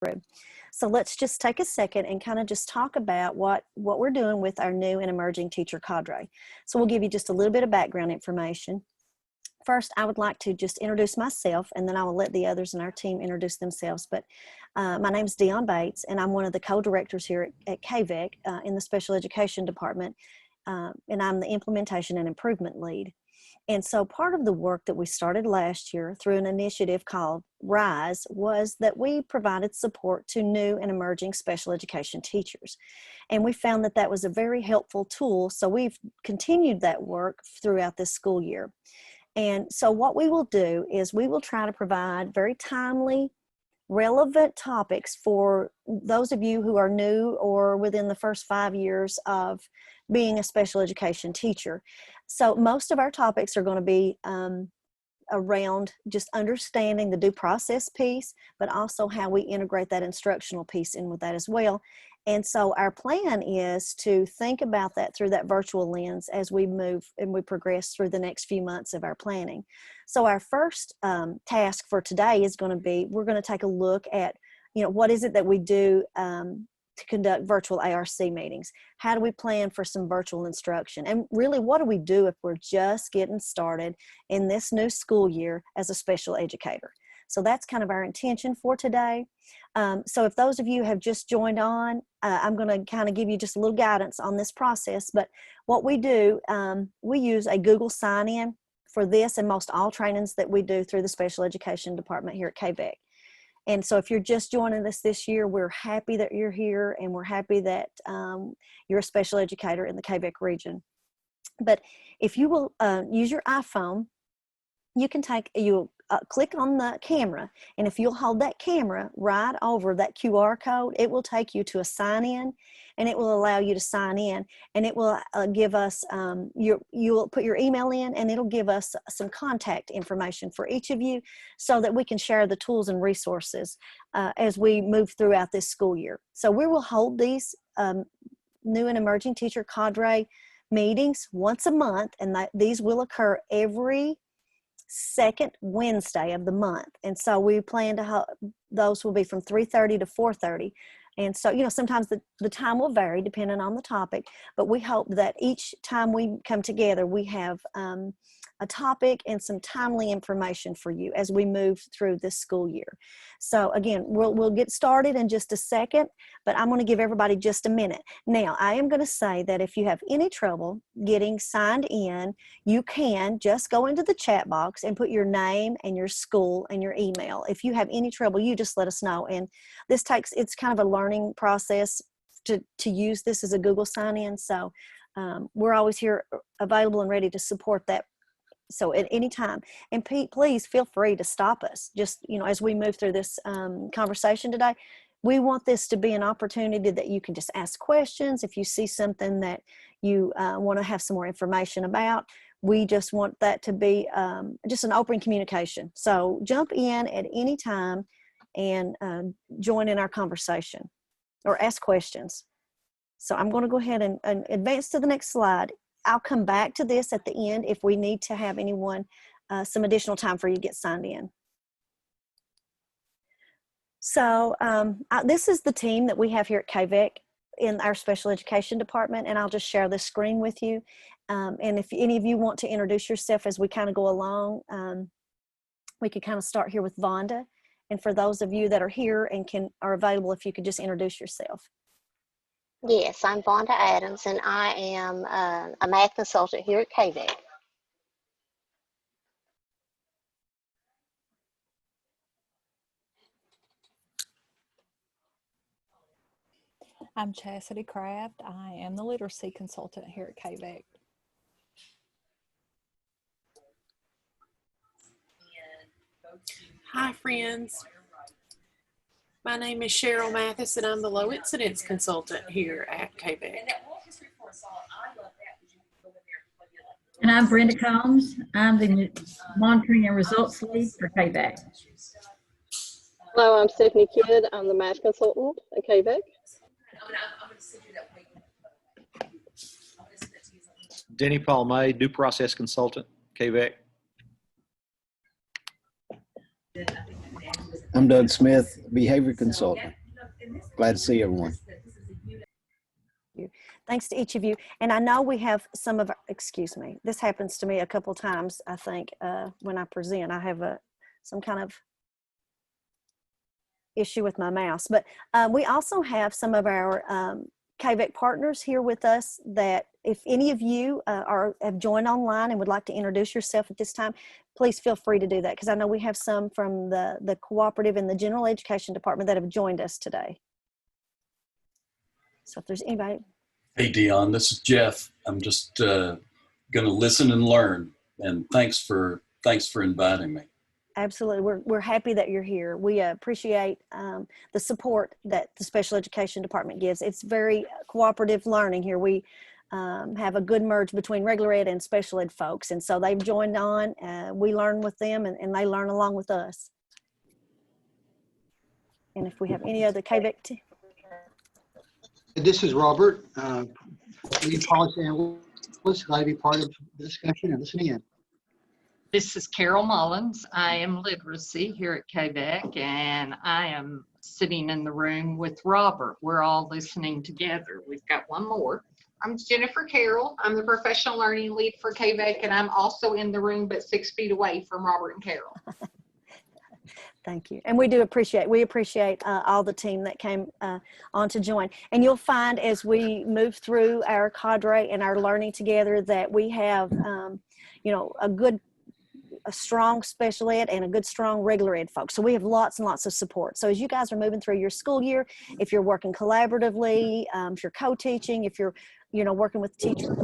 through. So let's just take a second and kind of just talk about what we're doing with our new and emerging teacher cadre. So we'll give you just a little bit of background information. First, I would like to just introduce myself, and then I will let the others in our team introduce themselves. But my name is Dionne Bates, and I'm one of the co-directors here at KVEC in the Special Education Department, and I'm the Implementation and Improvement Lead. And so part of the work that we started last year through an initiative called RISE was that we provided support to new and emerging special education teachers. And we found that that was a very helpful tool, so we've continued that work throughout this school year. And so what we will do is we will try to provide very timely, relevant topics for those of you who are new or within the first 5 years of being a special education teacher. So most of our topics are going to be around just understanding the due process piece, but also how we integrate that instructional piece in with that as well. And so our plan is to think about that through that virtual lens as we move and we progress through the next few months of our planning. So our first task for today is going to be, we're going to take a look at, what is it that we do to conduct virtual ARC meetings? How do we plan for some virtual instruction? And really, what do we do if we're just getting started in this new school year as a special educator? So that's kind of our intention for today. So if those of you have just joined on, I'm going to kind of give you just a little guidance on this process. But what we do, we use a Google sign-in for this and most all trainings that we do through the Special Education Department here at KVEC. And so if you're just joining us this year, we're happy that you're here, and we're happy that you're a special educator in the KVEC region. But if you will use your iPhone, you can click on the camera, and if you'll hold that camera right over that QR code, it will take you to a sign-in, and it will allow you to sign in, and it will give us, you'll put your email in, and it'll give us some contact information for each of you so that we can share the tools and resources as we move throughout this school year. So we will hold these new and emerging teacher cadre meetings once a month, and these will occur every second Wednesday of the month. And so we plan to those will be from 3:30 to 4:30. And so, sometimes the time will vary depending on the topic, but we hope that each time we come together, we have a topic and some timely information for you as we move through this school year. So again, we'll get started in just a second, but I'm going to give everybody just a minute. Now, I am going to say that if you have any trouble getting signed in, you can just go into the chat box and put your name and your school and your email. If you have any trouble, you just let us know. And it's kind of a learning process to use this as a Google sign-in. So we're always here available and ready to support that. So at any time, and please feel free to stop us. Just, as we move through this conversation today, we want this to be an opportunity that you can just ask questions. If you see something that you want to have some more information about, we just want that to be just an open communication. So jump in at any time and join in our conversation or ask questions. So I'm going to go ahead and advance to the next slide. I'll come back to this at the end if we need to have anyone some additional time for you to get signed in. So this is the team that we have here at KVEC in our special education department, and I'll just share this screen with you. And if any of you want to introduce yourself as we kind of go along, we could kind of start here with Vonda. And for those of you that are here and are available, if you could just introduce yourself. Yes, I'm Vonda Adams, and I am a math consultant here at KVEC. I'm Chastity Craft. I am the literacy consultant here at KVEC. Hi, friends. My name is Cheryl Mathis, and I'm the low incidence consultant here at KVEC. And I'm Brenda Combs. I'm the monitoring and results lead for KVEC. Hello, I'm Stephanie Kidd. I'm the math consultant at KVEC. Denny Paul May, due process consultant, KVEC. I'm Doug Smith, behavior consultant. Glad to see everyone. Thanks to each of you. And I know we have some of, excuse me, this happens to me a couple times, I think, when I present. I have some kind of issue with my mouse. But we also have some of our KVEC partners here with us that if any of you have joined online and would like to introduce yourself at this time, please feel free to do that, because I know we have some from the Cooperative and the General Education Department that have joined us today. So if there's anybody. Hey, Dionne, this is Jeff. I'm just going to listen and learn, and thanks for inviting me. Absolutely. We're happy that you're here. We appreciate the support that the Special Education Department gives. It's very cooperative learning here. We have a good merge between regular ed and special ed folks. And so they've joined on. We learn with them and they learn along with us. And if we have any other KVEC. This is Robert, lead policy analyst. Glad to be part of the discussion and listening in. This is Carol Mullins. I am literacy here at KVEC, and I am sitting in the room with Robert. We're all listening together. We've got one more. I'm Jennifer Carroll. I'm the professional learning lead for KVEC, and I'm also in the room but 6 feet away from Robert and Carol. Thank you. And we appreciate all the team that came on to join. And you'll find as we move through our cadre and our learning together that we have, you know, a strong special ed and a good strong regular ed folks. So we have lots and lots of support. So as you guys are moving through your school year, if you're working collaboratively, if you're co-teaching, if you're, you know, working with teachers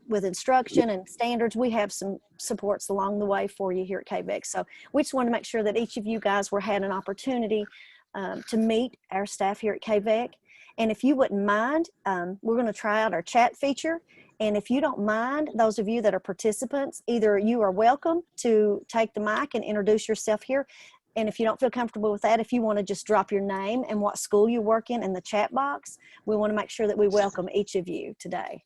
with instruction and standards, we have some supports along the way for you here at KVEC. So we just want to make sure that each of you guys had an opportunity to meet our staff here at KVEC. And if you wouldn't mind, we're going to try out our chat feature. And if you don't mind, those of you that are participants, either you are welcome to take the mic and introduce yourself here. And if you don't feel comfortable with that, if you want to just drop your name and what school you work in the chat box, we want to make sure that we welcome each of you today.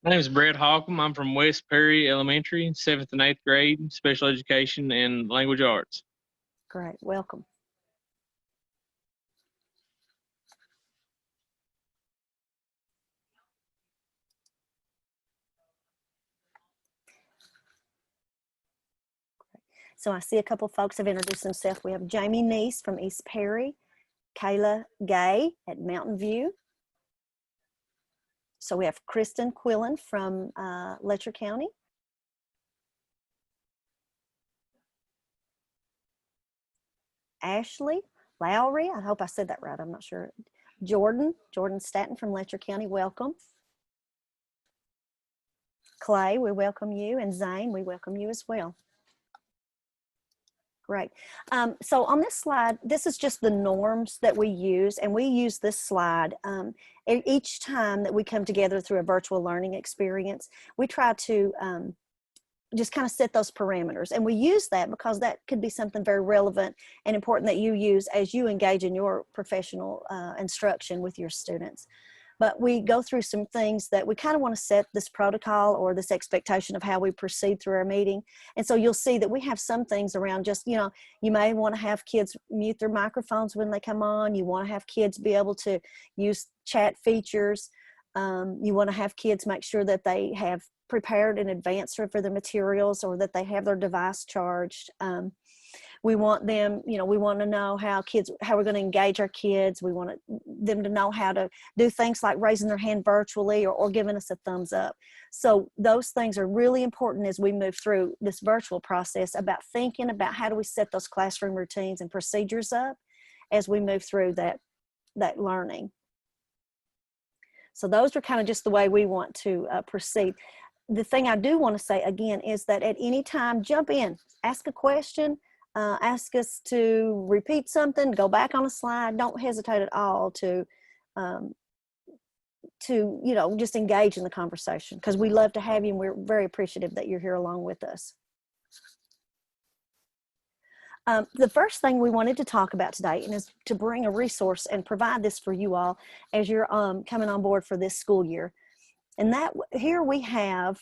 My name is Brett Holcomb. I'm from West Perry Elementary, 7th and 8th grade, special education and language arts. Great, welcome. So I see a couple folks have introduced themselves. We have Jamie Neese from East Perry, Kayla Gay at Mountain View. So we have Kristen Quillen from Letcher County. Ashley Lowry, I hope I said that right, I'm not sure. Jordan Staton from Letcher County, welcome. Clay, we welcome you. And Zane, we welcome you as well. Great. So on this slide, this is just the norms that we use, and we use this slide each time that we come together through a virtual learning experience. We try to just kind of set those parameters, and we use that because that could be something very relevant and important that you use as you engage in your professional instruction with your students. But we go through some things that we kind of want to set this protocol or this expectation of how we proceed through our meeting. And so you'll see that we have some things around just, you know, you may want to have kids mute their microphones when they come on. You want to have kids be able to use chat features. You want to have kids make sure that they have prepared in advance for the materials or that they have their device charged. We want them, you know, we want to know how we're going to engage our kids. We want them to know how to do things like raising their hand virtually or giving us a thumbs up. So those things are really important as we move through this virtual process about thinking about how do we set those classroom routines and procedures up as we move through that learning. So those are kind of just the way we want to proceed. The thing I do want to say again is that at any time, jump in, ask a question, ask us to repeat something, go back on a slide. Don't hesitate at all to you know, just engage in the conversation, because we love to have you and we're very appreciative that you're here along with us. The first thing we wanted to talk about today is to bring a resource and provide this for you all as you're coming on board for this school year. And that here we have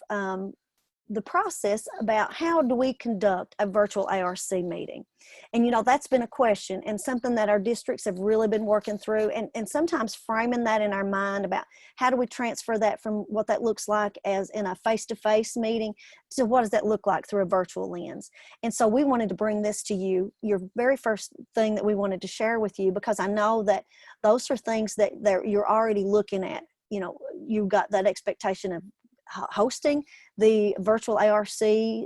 the process about how do we conduct a virtual ARC meeting. And, you know, that's been a question and something that our districts have really been working through, and sometimes framing that in our mind about how do we transfer that from what that looks like as in a face-to-face meeting to what does that look like through a virtual lens. And so we wanted to bring this to you, your very first thing that we wanted to share with you, because I know that those are things that you're already looking at. You know, you've got that expectation of hosting the virtual ARC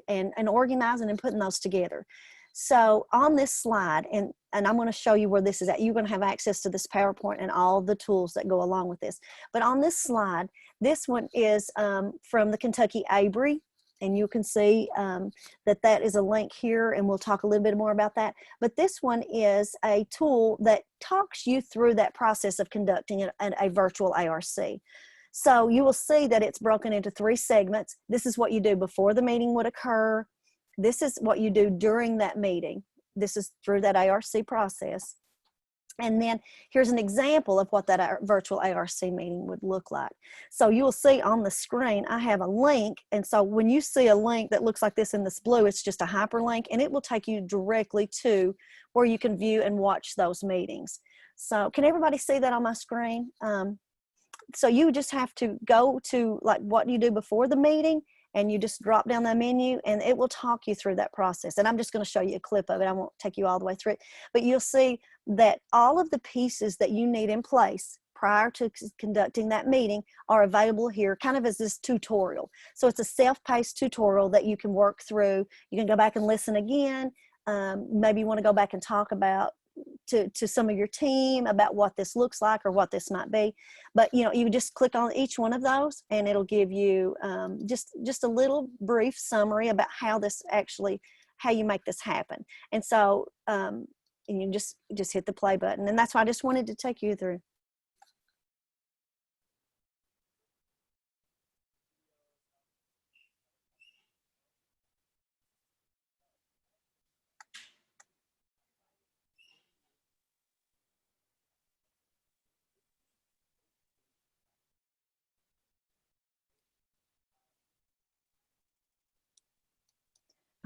and organizing and putting those together. So on this slide, and I'm going to show you where this is at. You're going to have access to this PowerPoint and all the tools that go along with this. But on this slide, this one is from the Kentucky ABRE, and you can see that is a link here, and we'll talk a little bit more about that. But this one is a tool that talks you through that process of conducting a virtual ARC. So you will see that it's broken into 3 segments. This is what you do before the meeting would occur. This is what you do during that meeting. This is through that ARC process. And then here's an example of what that virtual ARC meeting would look like. So you will see on the screen, I have a link. And so when you see a link that looks like this in this blue, it's just a hyperlink, and it will take you directly to where you can view and watch those meetings. So can everybody see that on my screen? So you just have to go to like what you do before the meeting, and you just drop down the menu and it will talk you through that process. And I'm just going to show you a clip of it. I won't take you all the way through it, but you'll see that all of the pieces that you need in place prior to conducting that meeting are available here kind of as this tutorial. So it's a self-paced tutorial that you can work through. You can go back and listen again. Maybe you want to go back and talk about to some of your team about what this looks like or what this might be. But you know, you just click on each one of those and it'll give you just a little brief summary about how you make this happen. And so and you just hit the play button, and that's why I just wanted to take you through.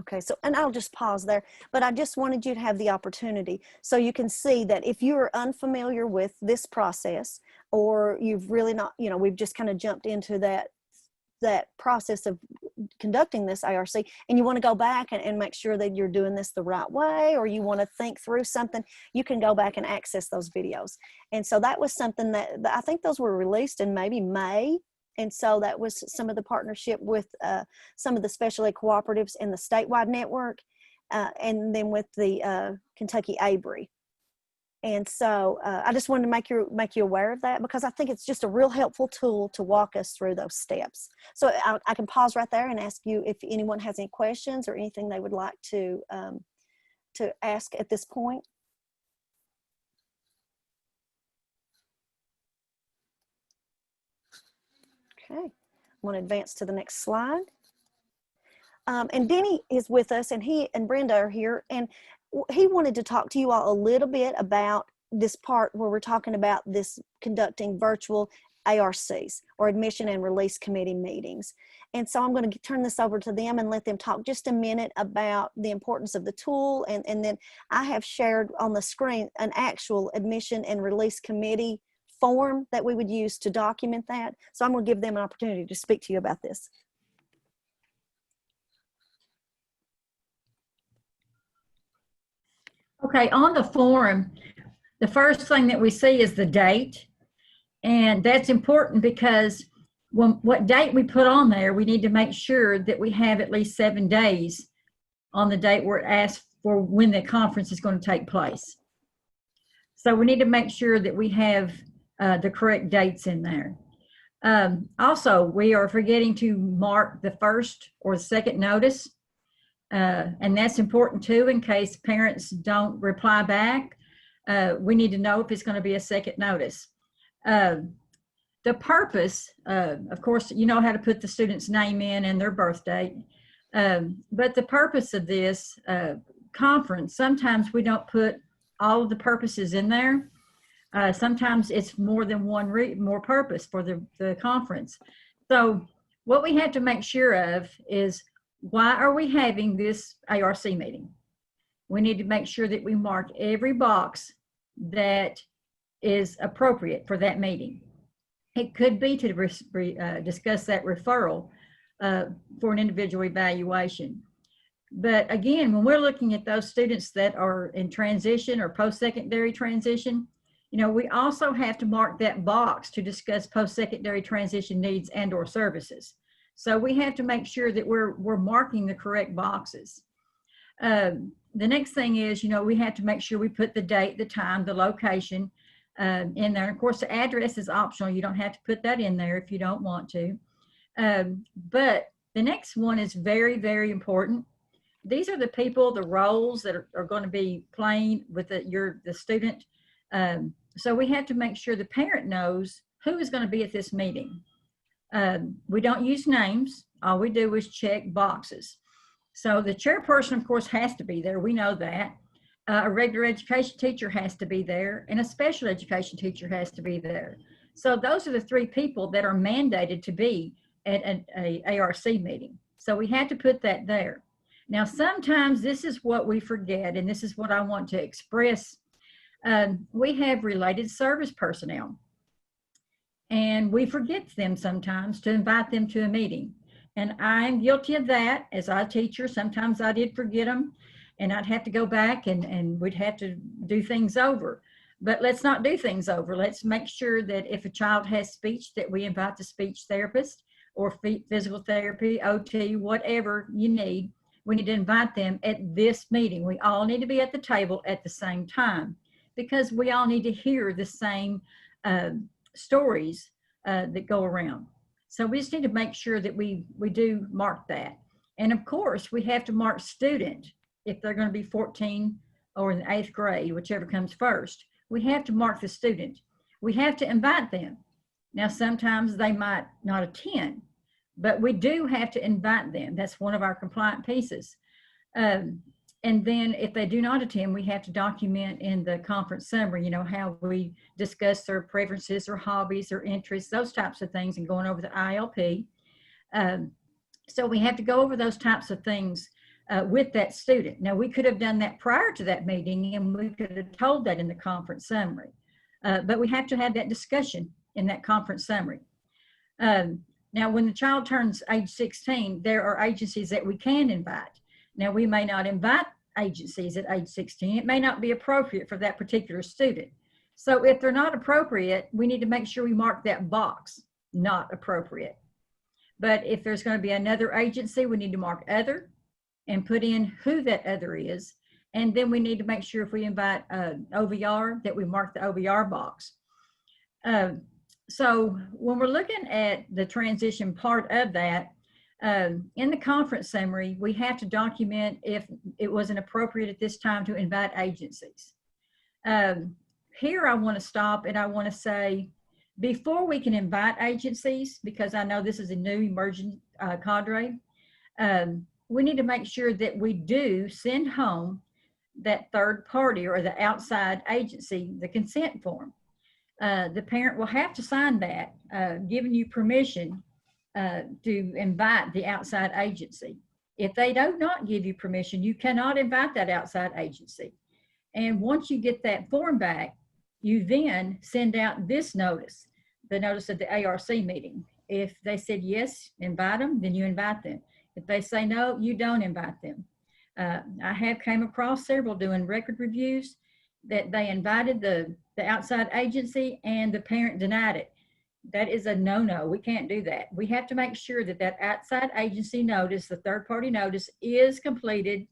Okay, so, and I'll just pause there, but I just wanted you to have the opportunity so you can see that if you are unfamiliar with this process, or you've really not, you know, we've just kind of jumped into that process of conducting this ARC, and you want to go back and make sure that you're doing this the right way, or you want to think through something, you can go back and access those videos. And so that was something that I think those were released in maybe May. And so that was some of the partnership with some of the special ed cooperatives in the statewide network, and then with the Kentucky ABRE. And so I just wanted to make you aware of that, because I think it's just a real helpful tool to walk us through those steps. So I can pause right there and ask you if anyone has any questions or anything they would like to ask at this point. Okay, I'm going to advance to the next slide. And Denny is with us, and he and Brenda are here, and he wanted to talk to you all a little bit about this part where we're talking about this conducting virtual ARCs, or admission and release committee meetings. And so I'm going to turn this over to them and let them talk just a minute about the importance of the tool. And then I have shared on the screen an actual admission and release committee form that we would use to document that. So I'm going to give them an opportunity to speak to you about this. Okay, on the form, the first thing that we see is the date. And that's important because what date we put on there, we need to make sure that we have at least 7 days on the date where it asks for when the conference is going to take place. So we need to make sure that we have the correct dates in there. Also, we are forgetting to mark the first or second notice. And that's important too, in case parents don't reply back. We need to know if it's going to be a second notice. The purpose, of course, you know how to put the student's name in and their birth date. But the purpose of this, conference, sometimes we don't put all of the purposes in there. Sometimes it's more than more purpose for the conference. So what we have to make sure of is, why are we having this ARC meeting? We need to make sure that we mark every box that is appropriate for that meeting. It could be to discuss that referral for an individual evaluation. But again, when we're looking at those students that are in transition or post-secondary transition, you know, we also have to mark that box to discuss post-secondary transition needs and or services. So we have to make sure that we're marking the correct boxes. The next thing is, you know, we have to make sure we put the date, the time, the location in there. Of course, the address is optional. You don't have to put that in there if you don't want to. But the next one is very, very important. These are the people, the roles that are going to be playing with the student. So we have to make sure the parent knows who is going to be at this meeting. We don't use names. All we do is check boxes. So the chairperson, of course, has to be there. We know that. A regular education teacher has to be there, and a special education teacher has to be there. So those are the three people that are mandated to be at an ARC meeting. So we had to put that there. Now, sometimes this is what we forget, and this is what I want to express. We have related service personnel, and we forget them sometimes to invite them to a meeting. And I'm guilty of that as a teacher. Sometimes I did forget them, and I'd have to go back and we'd have to do things over. But let's not do things over. Let's make sure that if a child has speech, that we invite the speech therapist or physical therapy, OT, whatever you need. We need to invite them at this meeting. We all need to be at the table at the same time, because we all need to hear the same stories that go around. So we just need to make sure that we do mark that. And of course, we have to mark student if they're going to be 14 or in the 8th grade, whichever comes first. We have to mark the student. We have to invite them. Now, sometimes they might not attend, but we do have to invite them. That's one of our compliant pieces. And then if they do not attend, we have to document in the conference summary, you know, how we discuss their preferences or hobbies or interests, those types of things, and going over the ILP. So we have to go over those types of things with that student. Now, we could have done that prior to that meeting, and we could have told that in the conference summary. But we have to have that discussion in that conference summary. Now, when the child turns age 16, there are agencies that we can invite. Now, we may not invite agencies at age 16. It may not be appropriate for that particular student. So if they're not appropriate, we need to make sure we mark that box, not appropriate. But if there's going to be another agency, we need to mark other and put in who that other is. And then we need to make sure if we invite OVR, that we mark the OVR box. So when we're looking at the transition part of that, in the conference summary, we have to document if it wasn't appropriate at this time to invite agencies. Here I want to stop and I want to say, before we can invite agencies, because I know this is a new emerging cadre, we need to make sure that we do send home that third party or the outside agency, the consent form. The parent will have to sign that, giving you permission to invite the outside agency. If they do not give you permission, you cannot invite that outside agency. And once you get that form back, you then send out this notice, the notice of the ARC meeting. If they said yes, invite them, then you invite them. If they say no, you don't invite them. I have came across several doing record reviews that they invited the outside agency and the parent denied it. That is a no-no. We can't do that. We have to make sure that that outside agency notice, the third-party notice, is completed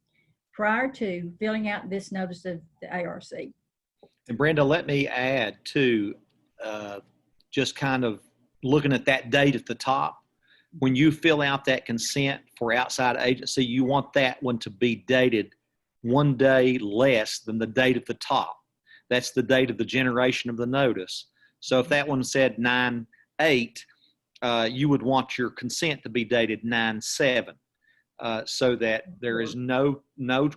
prior to filling out this notice of the ARC. And Brenda, let me add to just kind of looking at that date at the top. When you fill out that consent for outside agency, you want that one to be dated one day less than the date at the top. That's the date of the generation of the notice. So if that one said 9/8, you would want your consent to be dated 9/7. so that there is no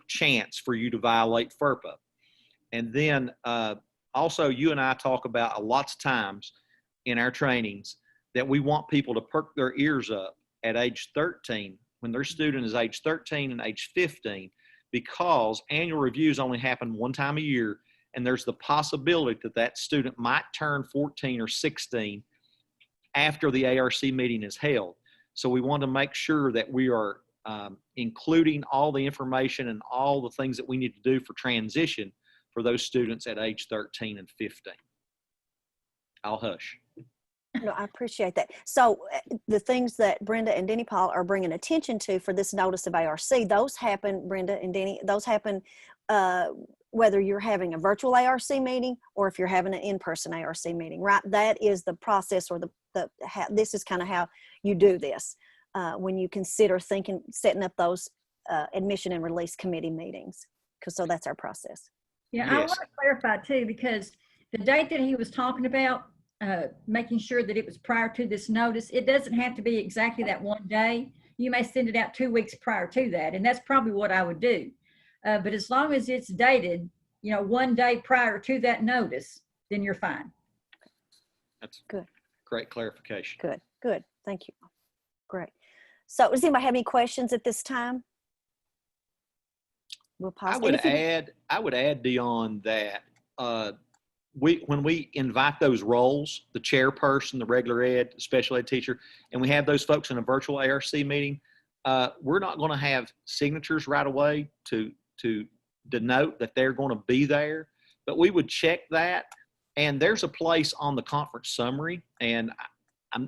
chance for you to violate FERPA. And then also, you and I talk about lots of times in our trainings that we want people to perk their ears up at age 13, when their student is age 13 and age 15, because annual reviews only happen one time a year, and there's the possibility that that student might turn 14 or 16 after the ARC meeting is held. So we want to make sure that we are including all the information and all the things that we need to do for transition for those students at age 13 and 15. I'll hush. No, I appreciate that. So the things that Brenda and Denny Paul are bringing attention to for this notice of ARC, those happen, Brenda and Denny, those happen whether you're having a virtual ARC meeting or if you're having an in-person ARC meeting, right? That is the process, or this is kind of how you do this when you consider setting up those admission and release committee meetings. So that's our process. Yeah, Yes. I want to clarify too, because the date that he was talking about, making sure that it was prior to this notice, it doesn't have to be exactly that one day. You may send it out 2 weeks prior to that, and that's probably what I would do. But as long as it's dated, 1 day prior to that notice, then you're fine. That's good. Great clarification. Good. Thank you. Great. So does anybody have any questions at this time? We'll pause. I would add, Dionne, that when we invite those roles, the chairperson, the regular ed, special ed teacher, and we have those folks in a virtual ARC meeting, we're not going to have signatures right away to denote that they're going to be there, but we would check that. And there's a place on the conference summary, and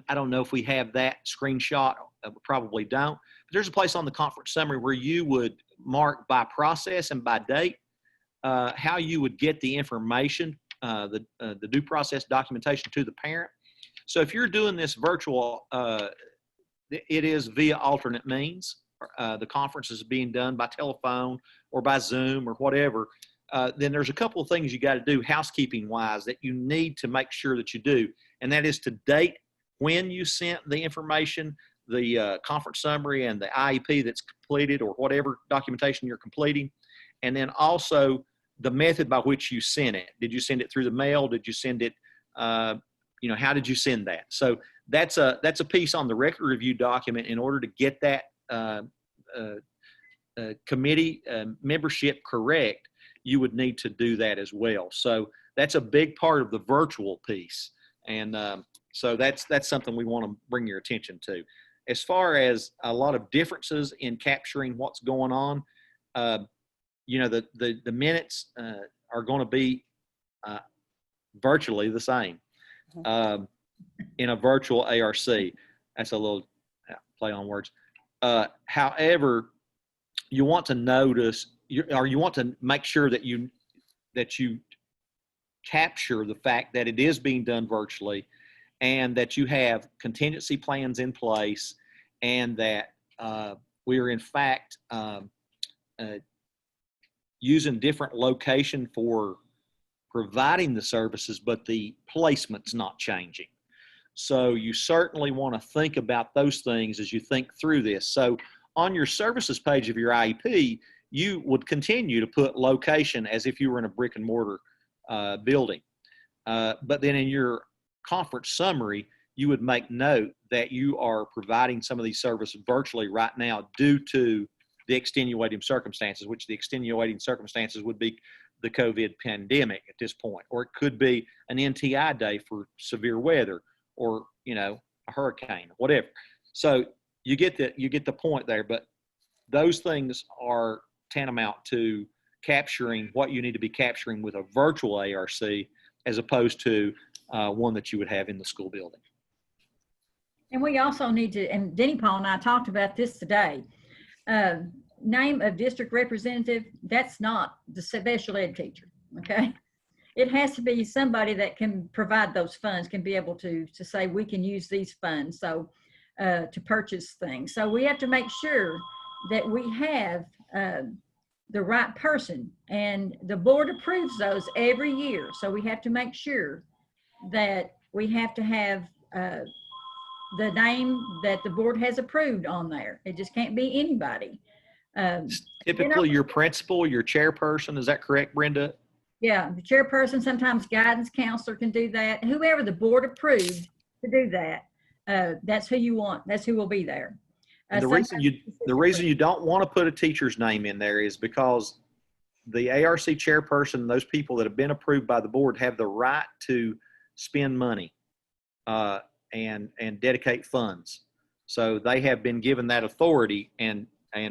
I don't know if we have that screenshot, probably don't, but there's a place on the conference summary where you would mark by process and by date how you would get the information, the due process documentation to the parent. So if you're doing this virtual, it is via alternate means. The conference is being done by telephone or by Zoom or whatever. Then there's a couple of things you got to do housekeeping wise that you need to make sure that you do. And that is to date when you sent the information, the conference summary and the IEP that's completed or whatever documentation you're completing. And then also the method by which you sent it. Did you send it through the mail? Did you send it, how did you send that? So that's a piece on the record review document. In order to get that committee membership correct, you would need to do that as well. So that's a big part of the virtual piece. And so that's something we want to bring your attention to. As far as a lot of differences in capturing what's going on, the minutes are going to be virtually the same in a virtual ARC. That's a little play on words. However, you want to notice, you want to make sure that you capture the fact that it is being done virtually, and that you have contingency plans in place, and that we are in fact using different location for providing the services, but the placement's not changing. So you certainly want to think about those things as you think through this. So on your services page of your IEP, you would continue to put location as if you were in a brick and mortar building. But then in your conference summary, you would make note that you are providing some of these services virtually right now due to the extenuating circumstances, which the extenuating circumstances would be the COVID pandemic at this point, or it could be an NTI day for severe weather, or a hurricane, whatever. So you get the point there, but those things are tantamount to capturing what you need to be capturing with a virtual ARC as opposed to one that you would have in the school building. And we also need to, and Denny Paul and I talked about this today, name of district representative, that's not the special ed teacher, okay? It has to be somebody that can provide those funds, can be able to say we can use these funds to purchase things. So we have to make sure that we have the right person, and the board approves those every year. So we have to make sure that we have to have the name that the board has approved on there. It just can't be anybody. Typically your principal, your chairperson, is that correct, Brenda? Yeah, the chairperson, sometimes guidance counselor can do that. Whoever the board approved to do that, that's who you want. That's who will be there. And the reason you don't want to put a teacher's name in there is because the ARC chairperson, those people that have been approved by the board, have the right to spend money and dedicate funds. So they have been given that authority, and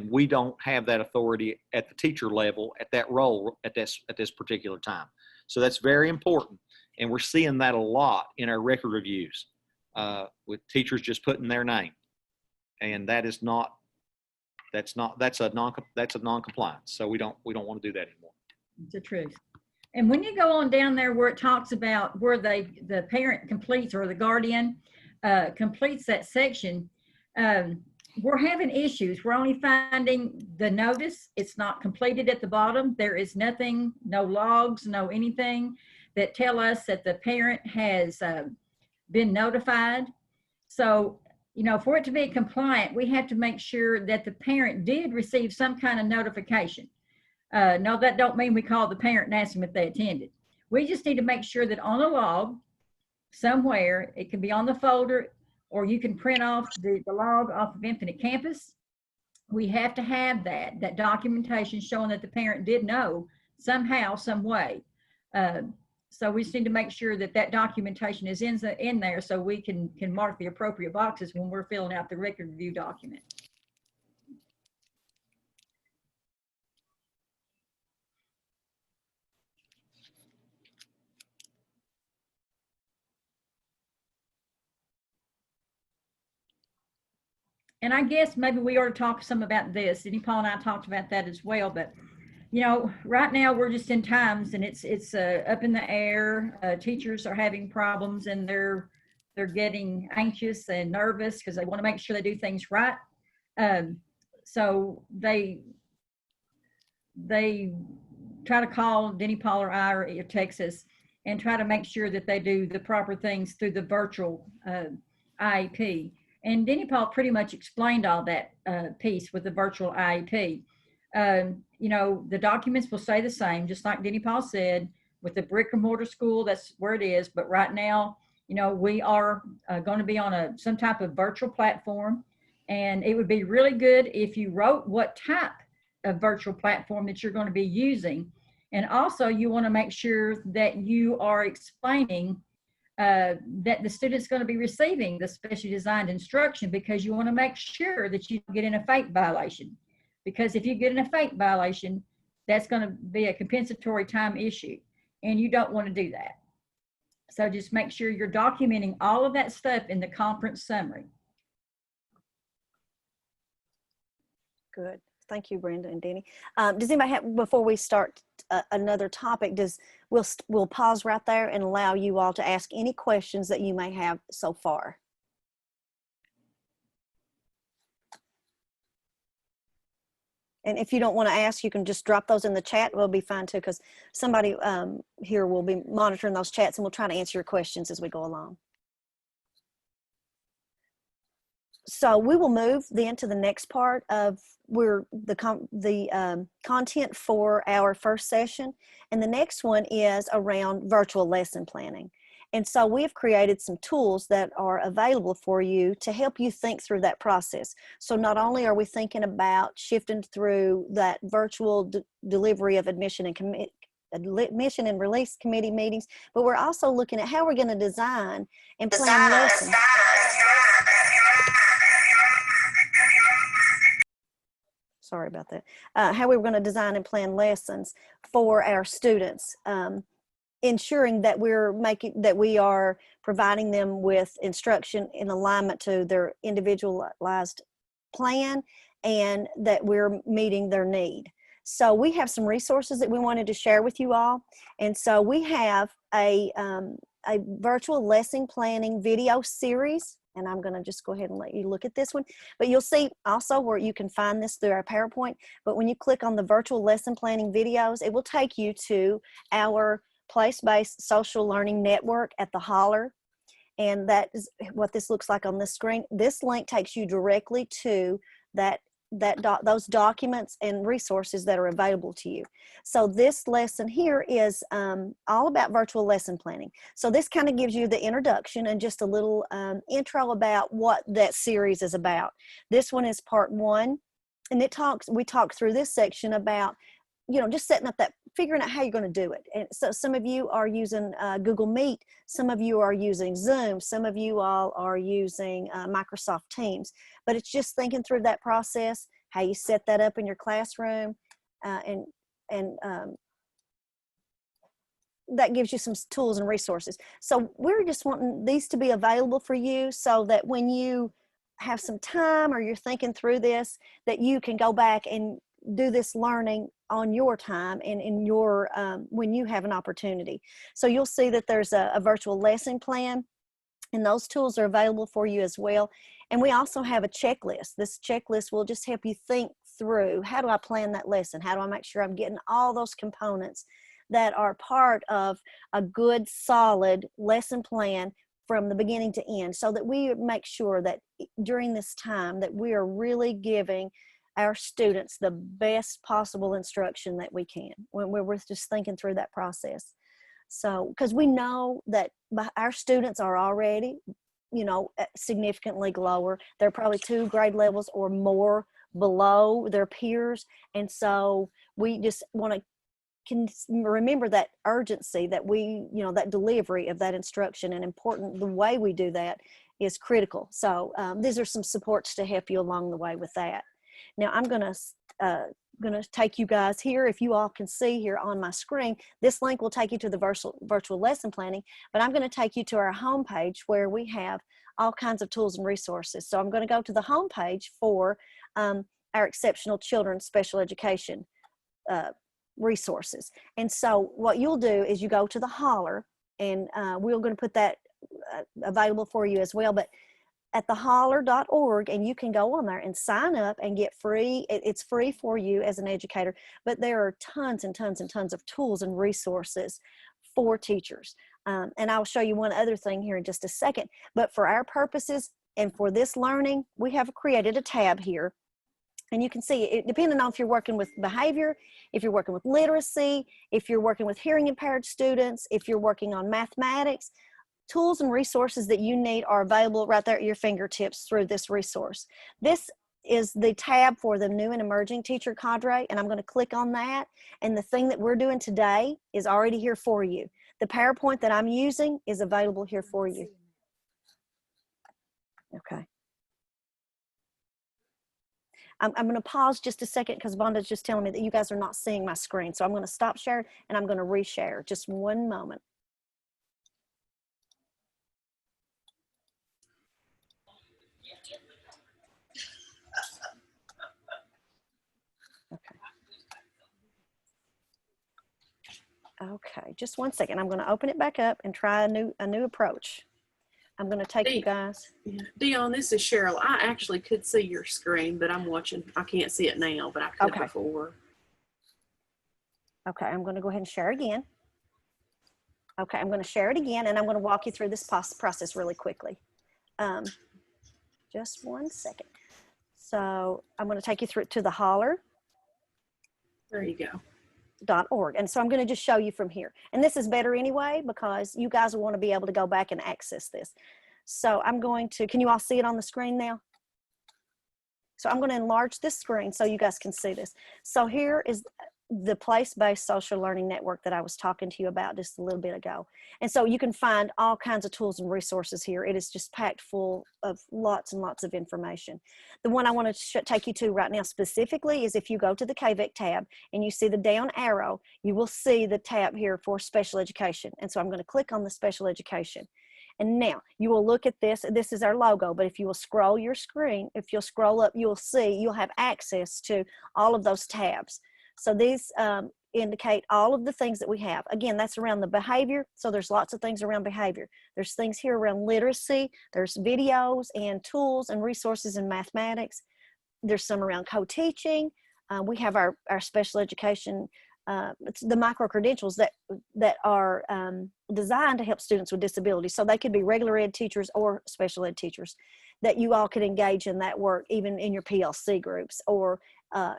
we don't have that authority at the teacher level at that role at this particular time. So that's very important, and we're seeing that a lot in our record reviews with teachers just putting their name, and that's a non-compliance. So we don't want to do that anymore. It's the truth. And when you go on down there where it talks about where the parent completes or the guardian completes that section, we're having issues. We're only finding the notice. It's not completed at the bottom. There is nothing, no logs, no anything that tell us that the parent has been notified. So, you know, for it to be compliant, we have to make sure that the parent did receive some kind of notification. No, that don't mean we call the parent and ask them if they attended. We just need to make sure that on a log somewhere, it can be on the folder, or you can print off the log off of Infinite Campus. We have to have that documentation showing that the parent did know somehow, some way. So we just need to make sure that that documentation is in there so we can mark the appropriate boxes when we're filling out the record review document. And I guess maybe we ought to talk some about this. Denny Paul and I talked about that as well. But, you know, right now we're just in times and it's up in the air. Teachers are having problems and they're getting anxious and nervous because they want to make sure they do things right. So they try to call Denny Paul or I or text us and try to make sure that they do the proper things through the virtual IEP. And Denny Paul pretty much explained all that piece with the virtual IEP. You know, the documents will stay the same, just like Denny Paul said, with the brick and mortar school, that's where it is. But right now, you know, we are going to be on some type of virtual platform. And it would be really good if you wrote what type of virtual platform that you're going to be using. And also you want to make sure that you are explaining that the student's going to be receiving the specially designed instruction, because you want to make sure that you don't get in a FAPE violation. Because if you get in a FAPE violation, that's going to be a compensatory time issue, and you don't want to do that. So just make sure you're documenting all of that stuff in the conference summary. Good. Thank you, Brenda and Denny. Does anybody have, before we start another topic, we'll pause right there and allow you all to ask any questions that you may have so far. And if you don't want to ask, you can just drop those in the chat. We'll be fine too, because somebody here will be monitoring those chats and we'll try to answer your questions as we go along. So we will move then to the next part of the content for our first session. And the next one is around virtual lesson planning. And so we have created some tools that are available for you to help you think through that process. So not only are we thinking about shifting through that virtual delivery of admission and release committee meetings, but we're also looking at how we're going to design and plan lessons. Sorry about that. How we were going to design and plan lessons for our students, ensuring that we are providing them with instruction in alignment to their individualized plan, and that we're meeting their need. So we have some resources that we wanted to share with you all, and so we have a virtual lesson planning video series. And I'm going to just go ahead and let you look at this one. But you'll see also where you can find this through our PowerPoint. But when you click on the virtual lesson planning videos, it will take you to our place-based social learning network at the Holler. And that is what this looks like on the screen. This link takes you directly to those documents and resources that are available to you. So this lesson here is all about virtual lesson planning. So this kind of gives you the introduction and just a little intro about what that series is about. This one is part 1, and we talk through this section about, you know, just setting up that, figuring out how you're going to do it. And so some of you are using Google Meet, some of you are using Zoom, some of you all are using Microsoft Teams, but it's just thinking through that process, how you set that up in your classroom, and that gives you some tools and resources. So we're just wanting these to be available for you so that when you have some time or you're thinking through this, that you can go back and do this learning on your time and in your when you have an opportunity. So you'll see that there's a virtual lesson plan, and those tools are available for you as well. And we also have a checklist. This checklist will just help you think through, how do I plan that lesson? How do I make sure I'm getting all those components that are part of a good, solid lesson plan from the beginning to end, so that we make sure that during this time that we are really giving our students the best possible instruction that we can when we're just thinking through that process. So, because we know that our students are already, you know, significantly lower. They're probably 2 grade levels or more below their peers. And so we just want to remember that urgency that we, you know, that delivery of that instruction, and important, the way we do that is critical. So these are some supports to help you along the way with that. Now I'm gonna take you guys here, if you all can see here on my screen, this link will take you to the virtual lesson planning, but I'm gonna take you to our homepage where we have all kinds of tools and resources. So I'm gonna go to the homepage for our Exceptional Children Special Education resources. And so what you'll do is you go to the holler, and we're going to put that available for you as well, but at theholler.org, and you can go on there and sign up and get free. It's free for you as an educator, but there are tons and tons and tons of tools and resources for teachers. And I'll show you one other thing here in just a second, but for our purposes and for this learning, we have created a tab here. And you can see it, depending on if you're working with behavior, if you're working with literacy, if you're working with hearing impaired students, if you're working on mathematics, tools and resources that you need are available right there at your fingertips through this resource. This is the tab for the new and emerging teacher cadre, and I'm going to click on that. And the thing that we're doing today is already here for you. The PowerPoint that I'm using is available here for you. Okay. I'm going to pause just a second because Vonda's just telling me that you guys are not seeing my screen. So I'm going to stop sharing and I'm going to reshare. Just one moment. Okay, just one second. I'm going to open it back up and try a new approach. I'm going to take you guys. Dionne, this is Cheryl. I actually could see your screen, but I'm watching. I can't see it now, but I could before. Okay, I'm going to go ahead and share again. Okay, I'm going to share it again, and I'm going to walk you through this process really quickly. Just one second. So I'm going to take you through to the holler. There you go. .org. And so I'm going to just show you from here. And this is better anyway, because you guys will want to be able to go back and access this. So I'm going to, can you all see it on the screen now? So I'm going to enlarge this screen so you guys can see this. So here is the place-based social learning network that I was talking to you about just a little bit ago. And so you can find all kinds of tools and resources here. It is just packed full of lots and lots of information. The one I want to take you to right now specifically is if you go to the KVEC tab and you see the down arrow, you will see the tab here for special education. And so I'm going to click on the special education. And now you will look at this. This is our logo, but if you will scroll your screen, if you'll scroll up, you'll see you'll have access to all of those tabs. So these indicate all of the things that we have. Again, that's around the behavior. So there's lots of things around behavior. There's things here around literacy. There's videos and tools and resources in mathematics. There's some around co-teaching. We have our special education it's the micro credentials that are designed to help students with disabilities. So they could be regular ed teachers or special ed teachers, that you all could engage in that work even in your PLC groups or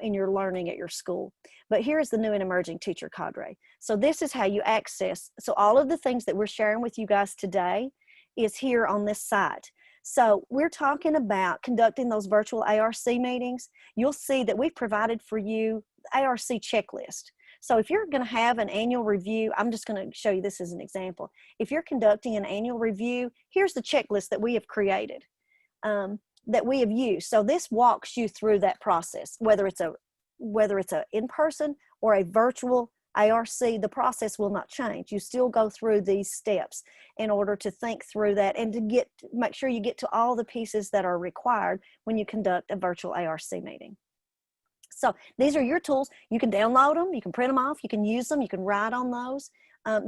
in your learning at your school. But here's the new and emerging teacher cadre. So this is how you access. So all of the things that we're sharing with you guys today is here on this site. So we're talking about conducting those virtual ARC meetings. You'll see that we've provided for you the ARC checklist. So if you're going to have an annual review, I'm just going to show you this as an example. If you're conducting an annual review, here's the checklist that we have created, that we have used. So this walks you through that process, whether it's a in-person or a virtual ARC, the process will not change. You still go through these steps in order to think through that and to make sure you get to all the pieces that are required when you conduct a virtual ARC meeting. So these are your tools. You can download them, you can print them off, you can use them, you can write on those.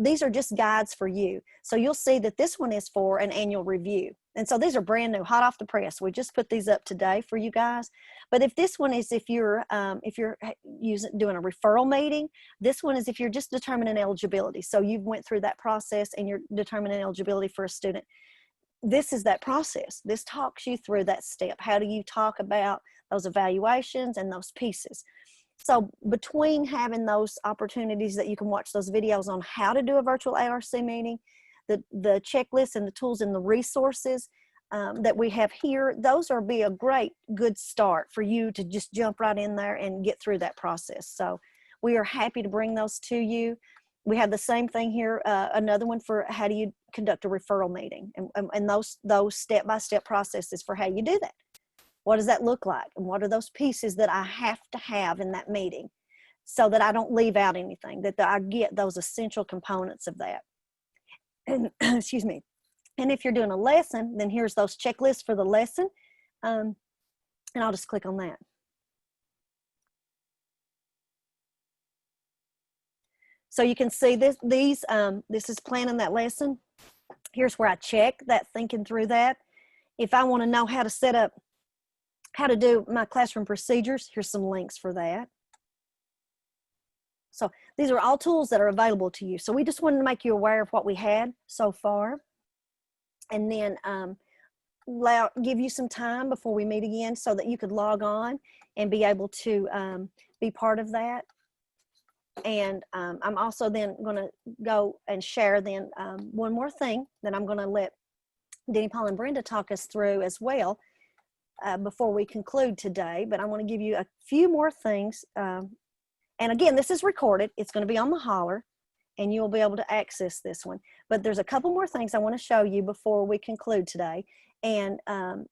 These are just guides for you. So you'll see that this one is for an annual review. And so these are brand new, hot off the press. We just put these up today for you guys. But if this one is if you're doing a referral meeting, this one is if you're just determining eligibility. So you've went through that process and you're determining eligibility for a student. This is that process. This talks you through that step. How do you talk about those evaluations and those pieces? So between having those opportunities that you can watch those videos on how to do a virtual ARC meeting, the checklist and the tools and the resources that we have here, those are be a good start for you to just jump right in there and get through that process. So we are happy to bring those to you. We have the same thing here, another one for how do you conduct a referral meeting, and those step-by-step processes for how you do that. What does that look like? And what are those pieces that I have to have in that meeting so that I don't leave out anything, that I get those essential components of that. And excuse me. And if you're doing a lesson, then here's those checklists for the lesson. And I'll just click on that. So you can see this is planning that lesson. Here's where I check that, thinking through that. If I want to know how to set up, how to do my classroom procedures, here's some links for that. So these are all tools that are available to you. So we just wanted to make you aware of what we had so far. And then give you some time before we meet again so that you could log on and be able to be part of that. And I'm also then going to go and share then one more thing that I'm going to let Denny, Paul, and Brenda talk us through as well before we conclude today. But I want to give you a few more things. And again, this is recorded. It's going to be on the holler, and you'll be able to access this one. But there's a couple more things I want to show you before we conclude today. And I'm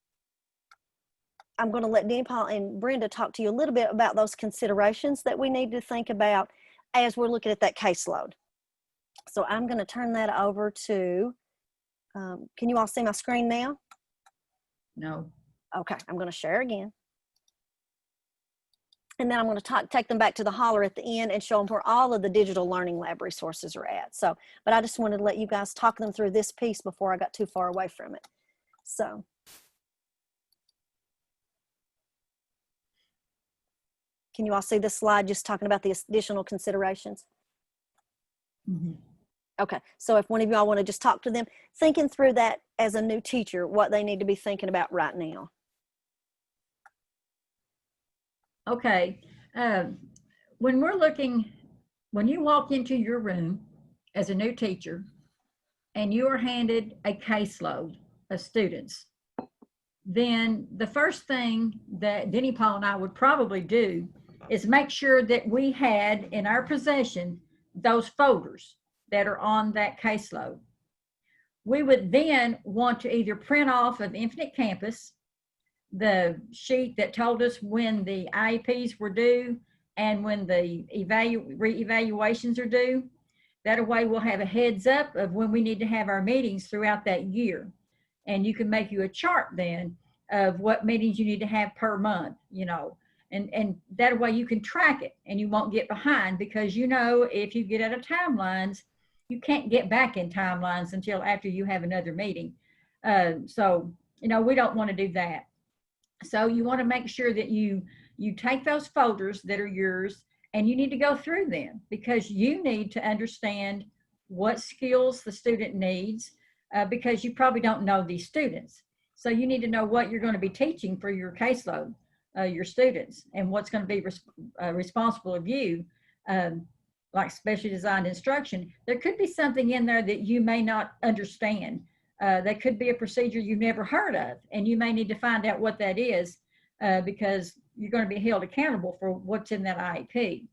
going to let Denny, Paul, and Brenda talk to you a little bit about those considerations that we need to think about as we're looking at that caseload. So I'm going to turn that over to, can you all see my screen now? No. Okay, I'm going to share again. And then I'm going to take them back to the holler at the end and show them where all of the digital learning lab resources are at. So, but I just wanted to let you guys talk them through this piece before I got too far away from it. So. Can you all see this slide just talking about the additional considerations? Mm-hmm. Okay, so if one of y'all want to just talk to them, thinking through that as a new teacher, what they need to be thinking about right now. Okay, when you walk into your room as a new teacher and you are handed a caseload of students, then the first thing that Denny, Paul, and I would probably do is make sure that we had in our possession those folders that are on that caseload. We would then want to either print off of Infinite Campus the sheet that told us when the IEPs were due and when the re-evaluations are due. That way we'll have a heads up of when we need to have our meetings throughout that year. And you can make you a chart then of what meetings you need to have per month, you know, and that way you can track it and you won't get behind, because, you know, if you get out of timelines, you can't get back in timelines until after you have another meeting. So, you know, we don't want to do that. So you want to make sure that you take those folders that are yours and you need to go through them because you need to understand what skills the student needs because you probably don't know these students. So you need to know what you're going to be teaching for your caseload, your students, and what's going to be responsible of you, like specially designed instruction. There could be something in there that you may not understand. That could be a procedure you've never heard of, and you may need to find out what that is because you're going to be held accountable for what's in that IEP.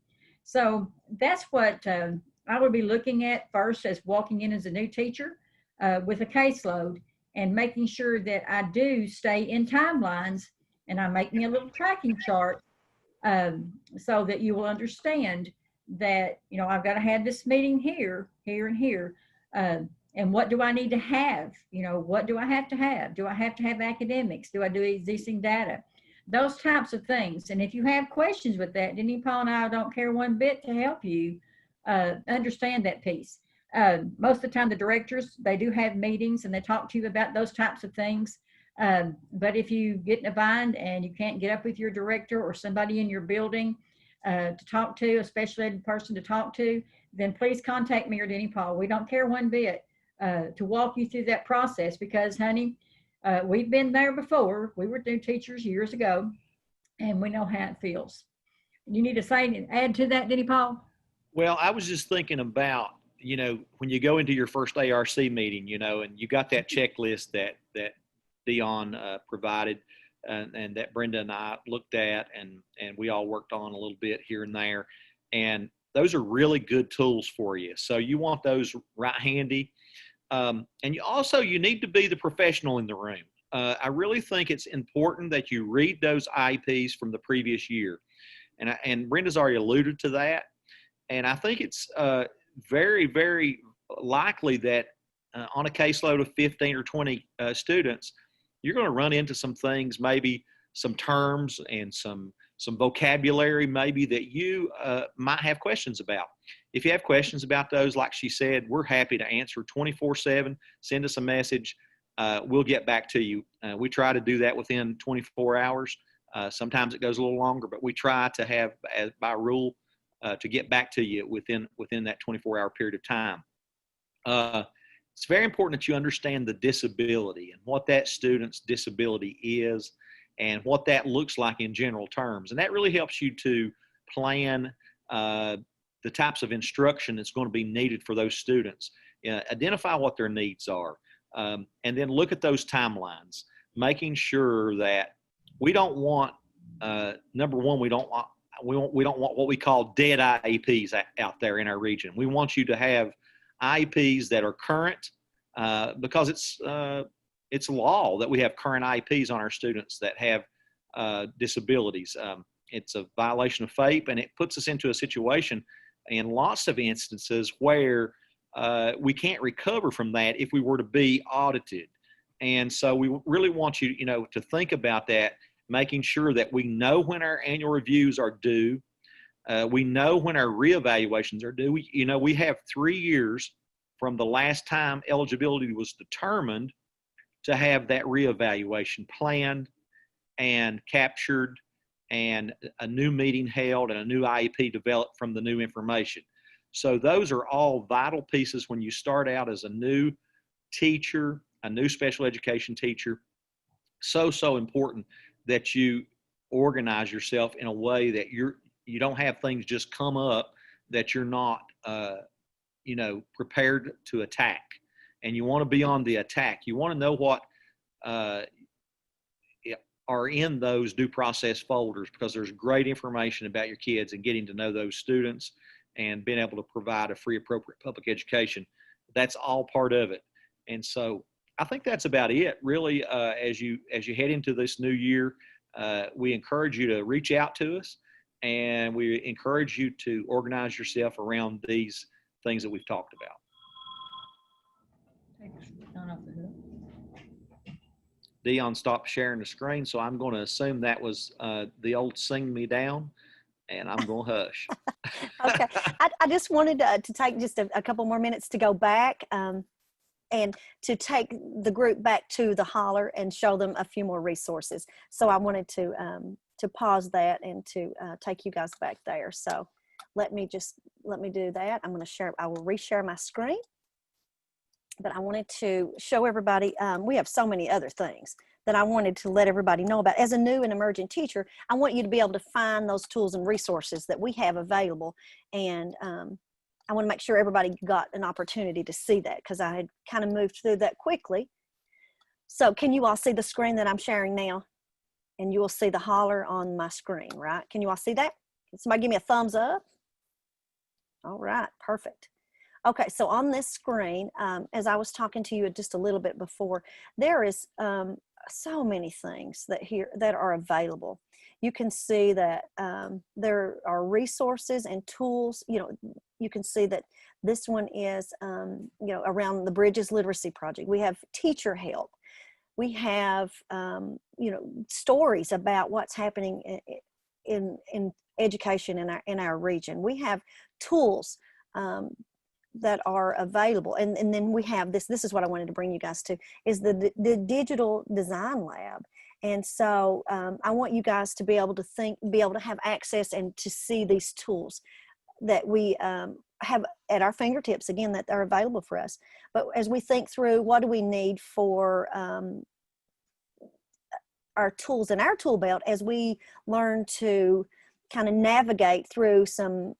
So that's what I would be looking at first as walking in as a new teacher with a caseload and making sure that I do stay in timelines and I make me a little tracking chart so that you will understand that, you know, I've got to have this meeting here, here, and here. And what do I need to have? You know, what do I have to have? Do I have to have academics? Do I do existing data? Those types of things. And if you have questions with that, Denny, Paul, and I don't care one bit to help you understand that piece. Most of the time, the directors, they do have meetings and they talk to you about those types of things. But if you get in a bind and you can't get up with your director or somebody in your building to talk to, a special ed person to talk to, then please contact me or Denny Paul. We don't care one bit to walk you through that process because, honey, we've been there before. We were new teachers years ago, and we know how it feels. You need to say and add to that, Denny Paul? Well, I was just thinking about, you know, when you go into your first ARC meeting, you know, and you got that checklist that Dionne provided and that Brenda and I looked at and we all worked on a little bit here and there. And those are really good tools for you. So you want those right handy. And you need to be the professional in the room. I really think it's important that you read those IEPs from the previous year. And Brenda's already alluded to that. And I think it's very, very likely that on a caseload of 15 or 20 students, you're going to run into some things, maybe some terms and some vocabulary maybe that you might have questions about. If you have questions about those, like she said, we're happy to answer 24/7. Send us a message. We'll get back to you. We try to do that within 24 hours. Sometimes it goes a little longer, but we try to have, by rule, to get back to you within that 24-hour period of time. It's very important that you understand the disability and what that student's disability is and what that looks like in general terms. And that really helps you to plan the types of instruction that's going to be needed for those students. Identify what their needs are, and then look at those timelines, making sure that we don't want, number one, we don't want what we call dead IEPs out there in our region. We want you to have IEPs that are current because it's law that we have current IEPs on our students that have disabilities. It's a violation of FAPE, and it puts us into a situation in lots of instances where we can't recover from that if we were to be audited. And so we really want you, to think about that, making sure that we know when our annual reviews are due. We know when our reevaluations are due. We have 3 years from the last time eligibility was determined to have that reevaluation planned and captured and a new meeting held and a new IEP developed from the new information. So those are all vital pieces when you start out as a new teacher, a new special education teacher. So important that you organize yourself in a way that you don't have things just come up that you're not prepared to attack. And you want to be on the attack. You want to know what are in those due process folders, because there's great information about your kids and getting to know those students and being able to provide a free, appropriate public education. That's all part of it. And so I think that's about it, really. As you head into this new year, we encourage you to reach out to us, and we encourage you to organize yourself around these things that we've talked about. Dionne stopped sharing the screen, so I'm going to assume that was the old "sing me down," and I'm going to hush. Okay, I just wanted to take just a couple more minutes to go back and to take the group back to the holler and show them a few more resources. So I wanted to pause that and to take you guys back there. So let me do that. I will reshare my screen. But I wanted to show everybody, we have so many other things that I wanted to let everybody know about. As a new and emerging teacher, I want you to be able to find those tools and resources that we have available. And I want to make sure everybody got an opportunity to see that, because I had kind of moved through that quickly. So can you all see the screen that I'm sharing now? And you will see the holler on my screen, right? Can you all see that? Can somebody give me a thumbs up? All right, perfect. Okay, so on this screen, as I was talking to you just a little bit before, there is so many things that are available. You can see that there are resources and tools. You can see that this one is, around the Bridges Literacy Project. We have teacher help. We have, stories about what's happening in education in our region. We have tools that are available, and then we have this is what I wanted to bring you guys to, is the digital design lab. And so I want you guys to be able to have access and to see these tools that we have at our fingertips, again, that are available for us. But as we think through, what do we need for our tools in our tool belt, as we learn to kind of navigate through some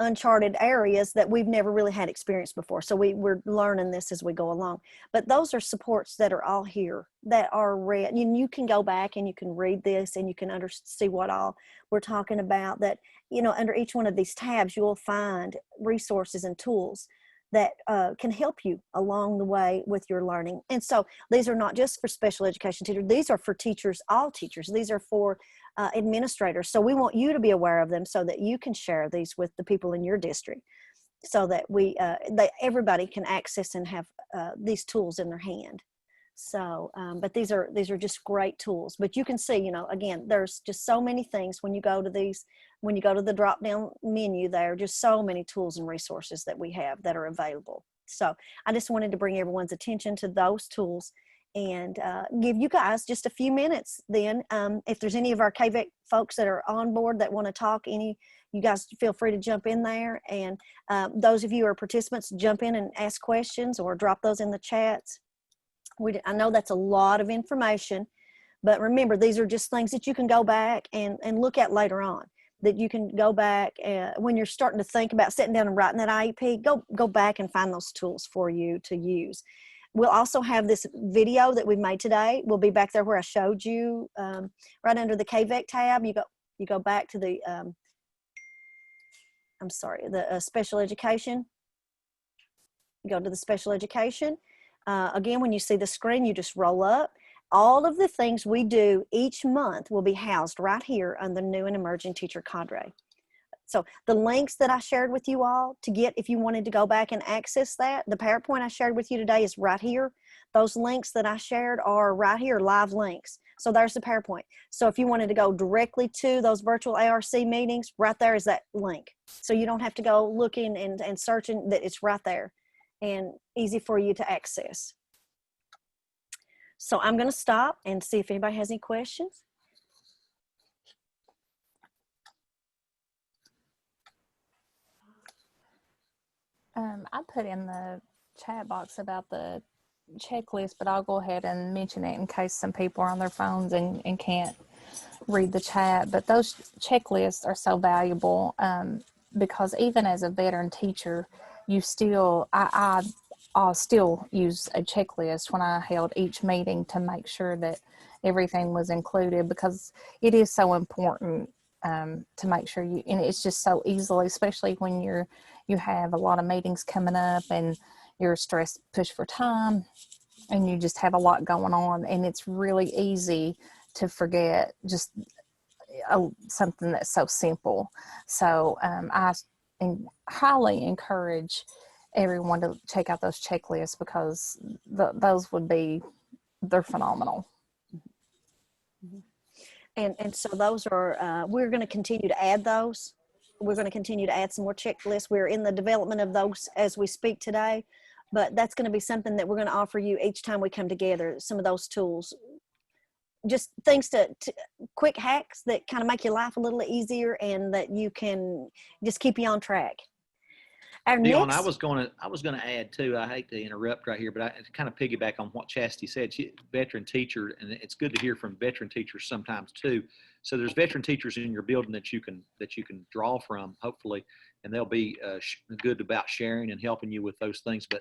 uncharted areas that we've never really had experience before. So we're learning this as we go along. But those are supports that are all here, that are read. You can go back and you can read this and you can see what all we're talking about. That, under each one of these tabs, you will find resources and tools that can help you along the way with your learning. And so these are not just for special education teachers. These are for teachers, all teachers. These are for administrators. So we want you to be aware of them so that you can share these with the people in your district, so that that everybody can access and have these tools in their hand. So, but these are just great tools. But you can see, again, there's just so many things when you go to the drop down menu, there are just so many tools and resources that we have that are available. So I just wanted to bring everyone's attention to those tools and give you guys just a few minutes then. If there's any of our KVEC folks that are on board that want to talk, you guys feel free to jump in there. And those of you who are participants, jump in and ask questions or drop those in the chats. I know that's a lot of information, but remember, these are just things that you can go back and look at later on, that you can go back when you're starting to think about sitting down and writing that IEP, go back and find those tools for you to use. We'll also have this video that we made today. We'll be back there where I showed you, right under the KVEC tab. You go back to the, the special education. You go to the special education. Again, when you see the screen, you just roll up. All of the things we do each month will be housed right here on the new and emerging teacher cadre. So the links that I shared with you all to get, if you wanted to go back and access that, the PowerPoint I shared with you today is right here. Those links that I shared are right here, live links. So there's the PowerPoint. So if you wanted to go directly to those virtual ARC meetings, right there is that link. So you don't have to go looking and searching, that it's right there and easy for you to access. So I'm going to stop and see if anybody has any questions. I put in the chat box about the checklist, but I'll go ahead and mention it in case some people are on their phones and can't read the chat. But those checklists are so valuable because even as a veteran teacher, you still, I'll still use a checklist when I held each meeting to make sure that everything was included, because it is so important to make sure and it's just so easily, especially when you have a lot of meetings coming up and you're stressed, pushed for time, and you just have a lot going on, and it's really easy to forget just something that's so simple. So I highly encourage everyone to check out those checklists, because they're phenomenal. And so those are, we're going to continue to add those. We're going to continue to add some more checklists. We're in the development of those as we speak today, but that's going to be something that we're going to offer you each time we come together, some of those tools. just things to quick hacks that kind of make your life a little easier and that you can just keep you on track. Our Dionne, next, I was going to add too. I hate to interrupt right here, but I kind of piggyback on what Chastity said. Veteran teacher, and it's good to hear from veteran teachers sometimes too. So there's veteran teachers in your building that you can draw from, hopefully, and they'll be good about sharing and helping you with those things. But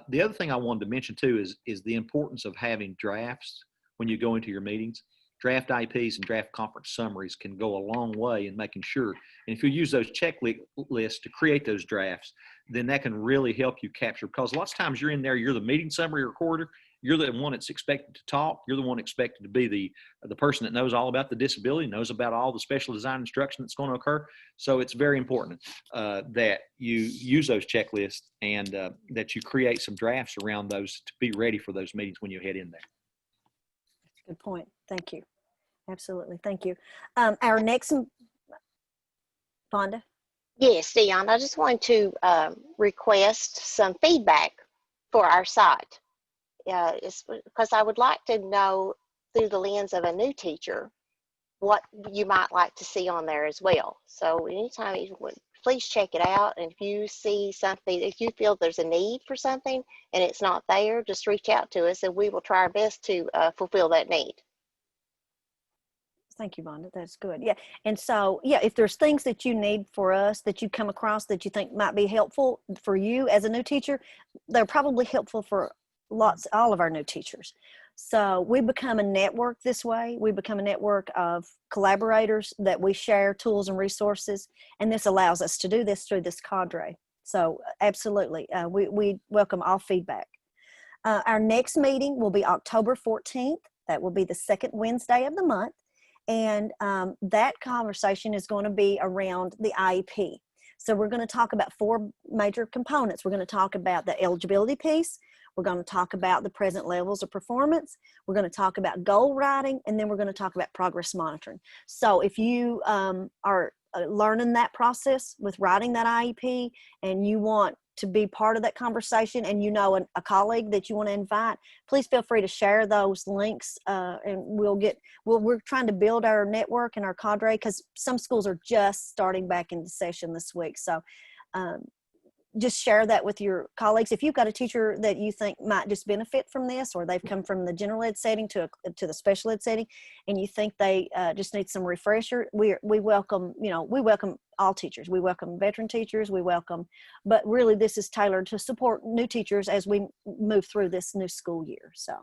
the other thing I wanted to mention too is the importance of having drafts when you go into your meetings. Draft IEPs and draft conference summaries can go a long way in making sure. And if you use those checklists to create those drafts, then that can really help you capture. Because lots of times you're in there, you're the meeting summary recorder, you're the one that's expected to talk, you're the one expected to be the person that knows all about the disability, knows about all the special design instruction that's going to occur. So it's very important that you use those checklists and that you create some drafts around those to be ready for those meetings when you head in there. good point. Thank you. Absolutely. Thank you. Our next, Vonda. Yes, Dionne, I just wanted to request some feedback for our site. It's because I would like to know through the lens of a new teacher what you might like to see on there as well. So anytime you would, please check it out. And if you see something, if you feel there's a need for something and it's not there, just reach out to us and we will try our best to fulfill that need. Thank you, Vonda. That's good. Yeah. And so, yeah, if there's things that you need for us that you come across that you think might be helpful for you as a new teacher, they're probably helpful for all of our new teachers. So we become a network this way. We become a network of collaborators that we share tools and resources. And this allows us to do this through this cadre. So absolutely, we welcome all feedback. Our next meeting will be October 14th. That will be the second Wednesday of the month. And that conversation is going to be around the IEP. So we're going to talk about 4 major components. We're going to talk about the eligibility piece. We're going to talk about the present levels of performance. We're going to talk about goal writing, and then we're going to talk about progress monitoring. So if you are learning that process with writing that IEP and you want to be part of that conversation and you know a colleague that you want to invite, please feel free to share those links and we're trying to build our network and our cadre because some schools are just starting back into session this week. So just share that with your colleagues. If you've got a teacher that you think might just benefit from this, or they've come from the general ed setting to the special ed setting, and you think they just need some refresher, we welcome, we welcome all teachers. We welcome veteran teachers. But really this is tailored to support new teachers as we move through this new school year. So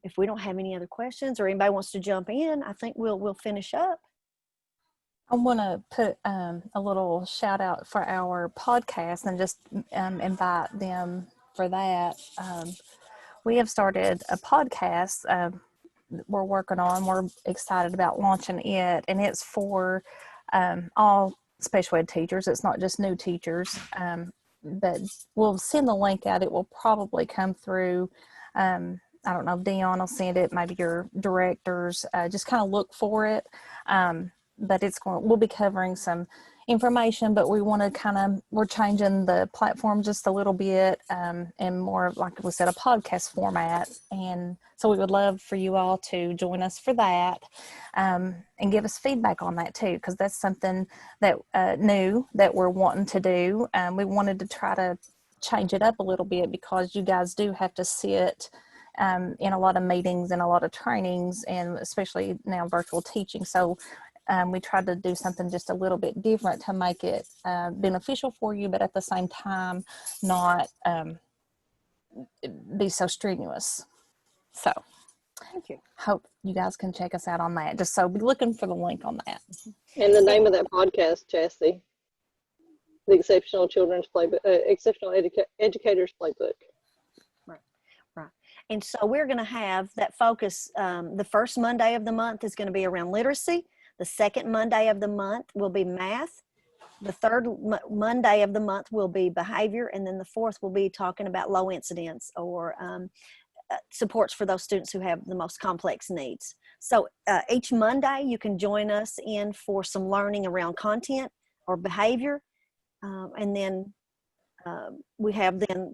if we don't have any other questions or anybody wants to jump in, I think we'll finish up. I want to put a little shout out for our podcast and just invite them for that. We have started a podcast we're working on. We're excited about launching it, and it's for all special ed teachers. It's not just new teachers, but we'll send the link out. It will probably come through. I don't know, Dionne will send it, maybe your directors, just kind of look for it. But we'll be covering some information, but we want to we're changing the platform just a little bit and more of, like we said, a podcast format. And so we would love for you all to join us for that and give us feedback on that too, because that's something that new that we're wanting to do. We wanted to try to change it up a little bit because you guys do have to sit in a lot of meetings and a lot of trainings, and especially now virtual teaching. So we tried to do something just a little bit different to make it beneficial for you, but at the same time, not be so strenuous. So thank you. Hope you guys can check us out on that. Just so be looking for the link on that. And the name of that podcast, Chastity, the Exceptional Children's Playbook, Exceptional Educators Playbook. Right. And so we're going to have that focus. The first Monday of the month is going to be around literacy. The second Monday of the month will be math. The third Monday of the month will be behavior. And then the fourth will be talking about low incidence or supports for those students who have the most complex needs. So each Monday you can join us in for some learning around content or behavior. And then we have then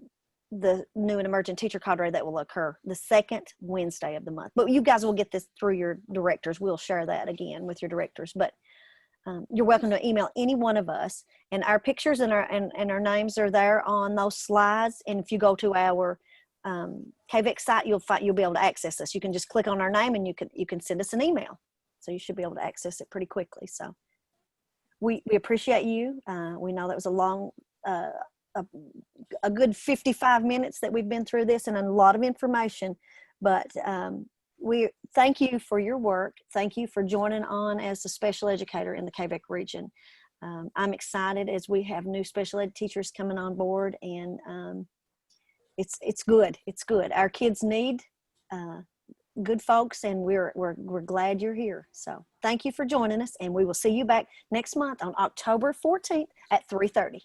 the new and emerging teacher cadre that will occur the second Wednesday of the month. But you guys will get this through your directors. We'll share that again with your directors. But you're welcome to email any one of us, and our pictures and our names are there on those slides. And if you go to our KVEC site, you'll be able to access us. You can just click on our name and you can send us an email. So you should be able to access it pretty quickly. So we appreciate you. We know that was a long, a good 55 minutes that we've been through this and a lot of information, but we thank you for your work. Thank you for joining on as a special educator in the KVEC region. I'm excited as we have new special ed teachers coming on board, and it's good. It's good. Our kids need good folks, and we're glad you're here. So thank you for joining us, and we will see you back next month on October 14th at 3:30.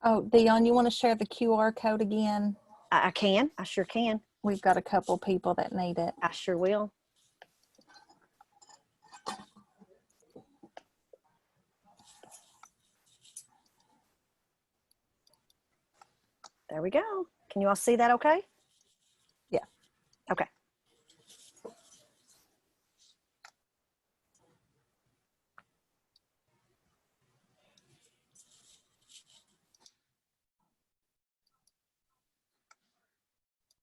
Oh, Dionne, you want to share the QR code again? I can. I sure can. We've got a couple people that need it. I sure will. There we go. Can you all see that okay?